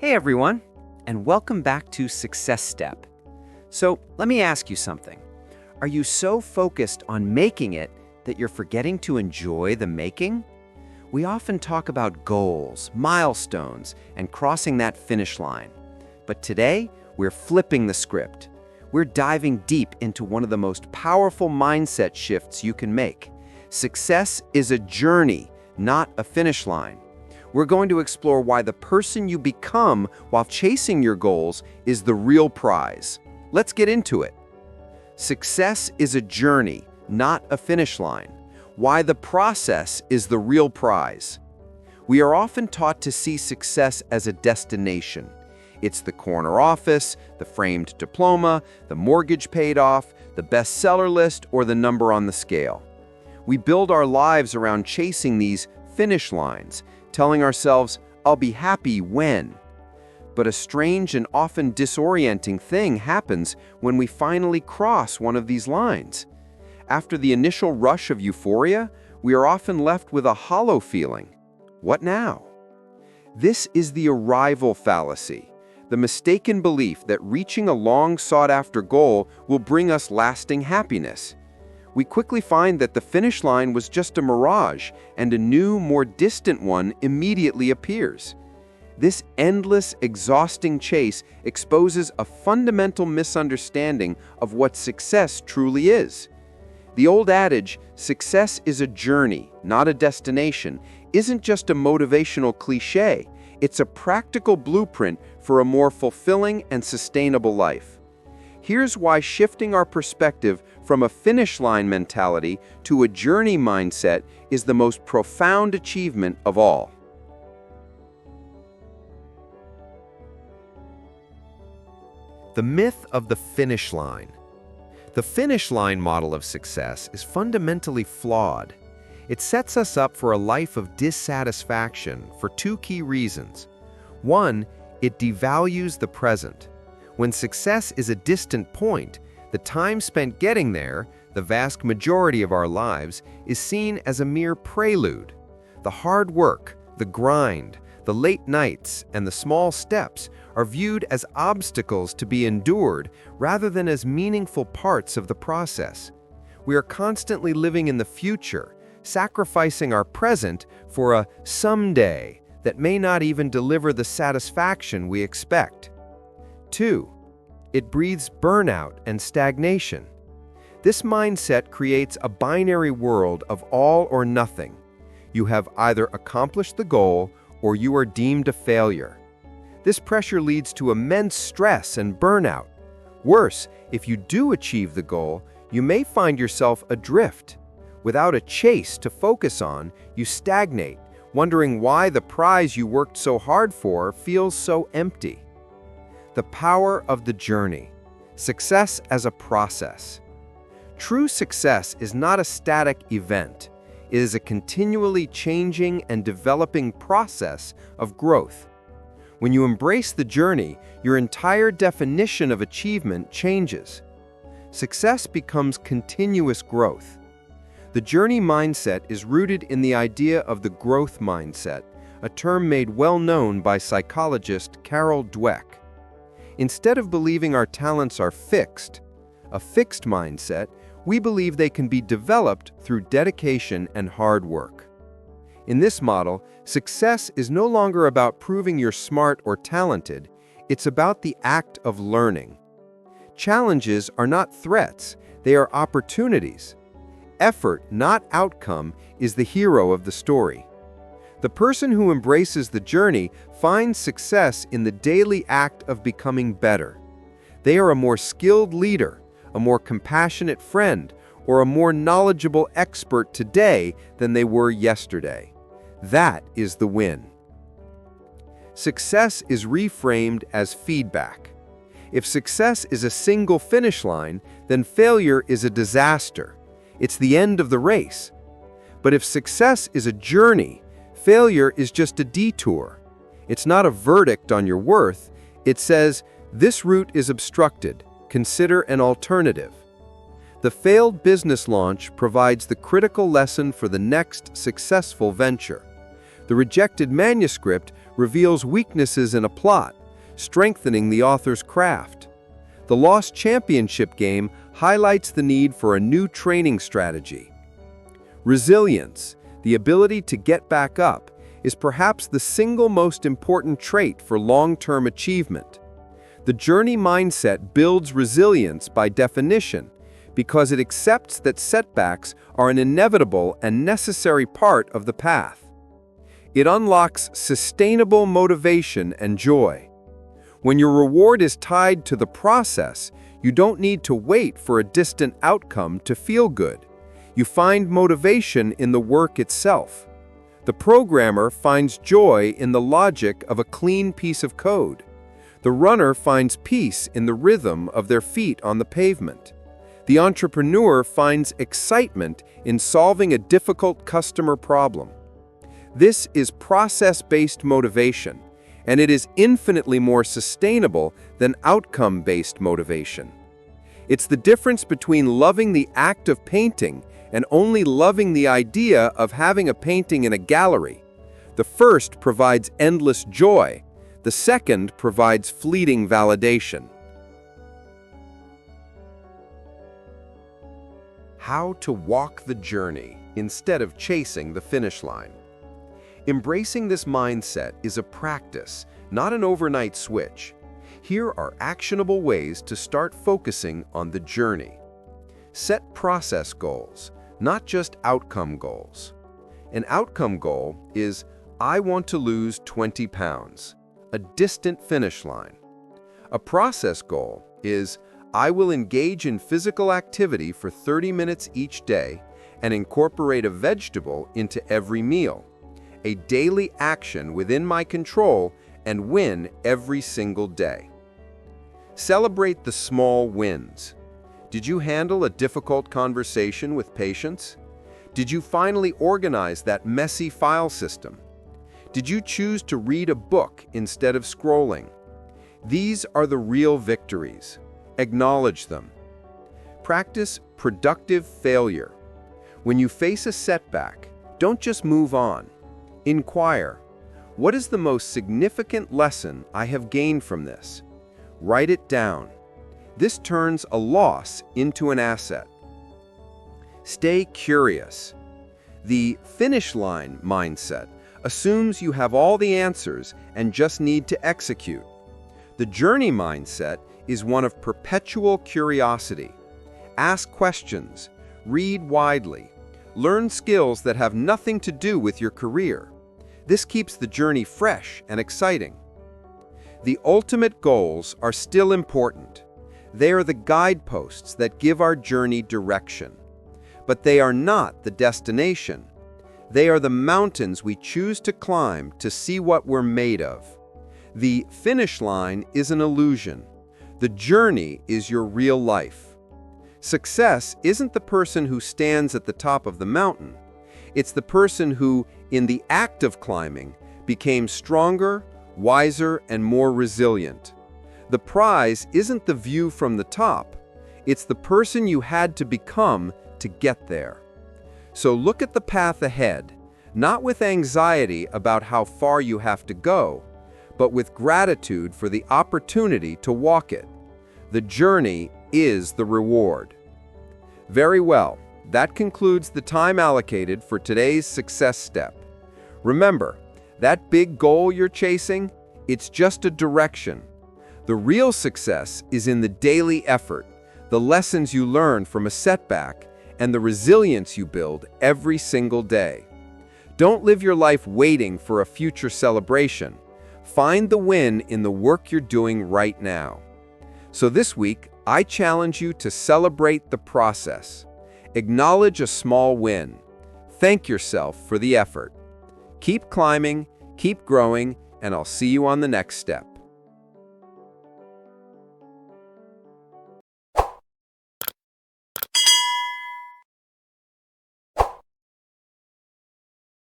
Hey everyone, and welcome back to Success Step. So let me ask you something. Are you so focused on making it that you're forgetting to enjoy the making? We often talk about goals, milestones, and crossing that finish line. But today, we're flipping the script. We're diving deep into one of the most powerful mindset shifts you can make. Success is a journey, not a finish line. We're going to explore why the person you become while chasing your goals is the real prize. Let's get into it. Success is a journey, not a finish line. Why the process is the real prize. We are often taught to see success as a destination. It's the corner office, the framed diploma, the mortgage paid off, the bestseller list, or the number on the scale. We build our lives around chasing these finish lines, telling ourselves, I'll be happy when. But a strange and often disorienting thing happens when we finally cross one of these lines. After the initial rush of euphoria, we are often left with a hollow feeling. What now? This is the arrival fallacy, the mistaken belief that reaching a long sought-after goal will bring us lasting happiness. We quickly find that the finish line was just a mirage, and a new, more distant one immediately appears. This endless, exhausting chase exposes a fundamental misunderstanding of what success truly is. The old adage, success is a journey, not a destination, isn't just a motivational cliché. It's a practical blueprint for a more fulfilling and sustainable life. Here's why shifting our perspective from a finish line mentality to a journey mindset is the most profound achievement of all. The myth of the finish line. The finish line model of success is fundamentally flawed. It sets us up for a life of dissatisfaction for two key reasons. One, it devalues the present. When success is a distant point, the time spent getting there, the vast majority of our lives, is seen as a mere prelude. The hard work, the grind, the late nights, and the small steps are viewed as obstacles to be endured rather than as meaningful parts of the process. We are constantly living in the future, sacrificing our present for a someday that may not even deliver the satisfaction we expect. 2. It breathes burnout and stagnation. This mindset creates a binary world of all or nothing. You have either accomplished the goal or you are deemed a failure. This pressure leads to immense stress and burnout. Worse, if you do achieve the goal, you may find yourself adrift. Without a chase to focus on, you stagnate, wondering why the prize you worked so hard for feels so empty. The power of the journey. Success as a process. True success is not a static event. It is a continually changing and developing process of growth. When you embrace the journey, your entire definition of achievement changes. Success becomes continuous growth. The journey mindset is rooted in the idea of the growth mindset, a term made well known by psychologist Carol Dweck. Instead of believing our talents are fixed, a fixed mindset, we believe they can be developed through dedication and hard work. In this model, success is no longer about proving you're smart or talented, it's about the act of learning. Challenges are not threats, they are opportunities. Effort, not outcome, is the hero of the story. The person who embraces the journey finds success in the daily act of becoming better. They are a more skilled leader, a more compassionate friend, or a more knowledgeable expert today than they were yesterday. That is the win. Success is reframed as feedback. If success is a single finish line, then failure is a disaster. It's the end of the race. But if success is a journey, failure is just a detour. It's not a verdict on your worth. It says, this route is obstructed. Consider an alternative. The failed business launch provides the critical lesson for the next successful venture. The The rejected manuscript reveals weaknesses in a plot, strengthening the author's craft. The lost championship game highlights the need for a new training strategy. Resilience, the ability to get back up, is perhaps the single most important trait for long-term achievement. The journey mindset builds resilience by definition because it accepts that setbacks are an inevitable and necessary part of the path. It unlocks sustainable motivation and joy. When your reward is tied to the process, you don't need to wait for a distant outcome to feel good. You find motivation in the work itself. The programmer finds joy in the logic of a clean piece of code. The runner finds peace in the rhythm of their feet on the pavement. The entrepreneur finds excitement in solving a difficult customer problem. This is process-based motivation, and it is infinitely more sustainable than outcome-based motivation. It's the difference between loving the act of painting and only loving the idea of having a painting in a gallery. The first provides endless joy. The second provides fleeting validation. How to walk the journey instead of chasing the finish line. Embracing this mindset is a practice, not an overnight switch. Here are actionable ways to start focusing on the journey. Set process goals, not just outcome goals. An outcome goal is, I want to lose 20 pounds, a distant finish line. A process goal is, I will engage in physical activity for 30 minutes each day and incorporate a vegetable into every meal, a daily action within my control and win every single day. Celebrate the small wins. Did you handle a difficult conversation with patience? Did you finally organize that messy file system? Did you choose to read a book instead of scrolling? These are the real victories. Acknowledge them. Practice productive failure. When you face a setback, don't just move on. Inquire, what is the most significant lesson I have gained from this? Write it down. This turns a loss into an asset. Stay curious. The finish line mindset assumes you have all the answers and just need to execute. The journey mindset is one of perpetual curiosity. Ask questions, read widely, learn skills that have nothing to do with your career. This keeps the journey fresh and exciting. The ultimate goals are still important. They are the guideposts that give our journey direction. But they are not the destination. They are the mountains we choose to climb to see what we're made of. The finish line is an illusion. The journey is your real life. Success isn't the person who stands at the top of the mountain. It's the person who, in the act of climbing, became stronger, wiser, and more resilient. The prize isn't the view from the top. It's the person you had to become to get there. So look at the path ahead, not with anxiety about how far you have to go, but with gratitude for the opportunity to walk it. The journey is the reward. Very well, that concludes the time allocated for today's success step. Remember, that big goal you're chasing, it's just a direction. The real success is in the daily effort, the lessons you learn from a setback, and the resilience you build every single day. Don't live your life waiting for a future celebration. Find the win in the work you're doing right now. So this week, I challenge you to celebrate the process. Acknowledge a small win. Thank yourself for the effort. Keep climbing, keep growing, and I'll see you on the next step.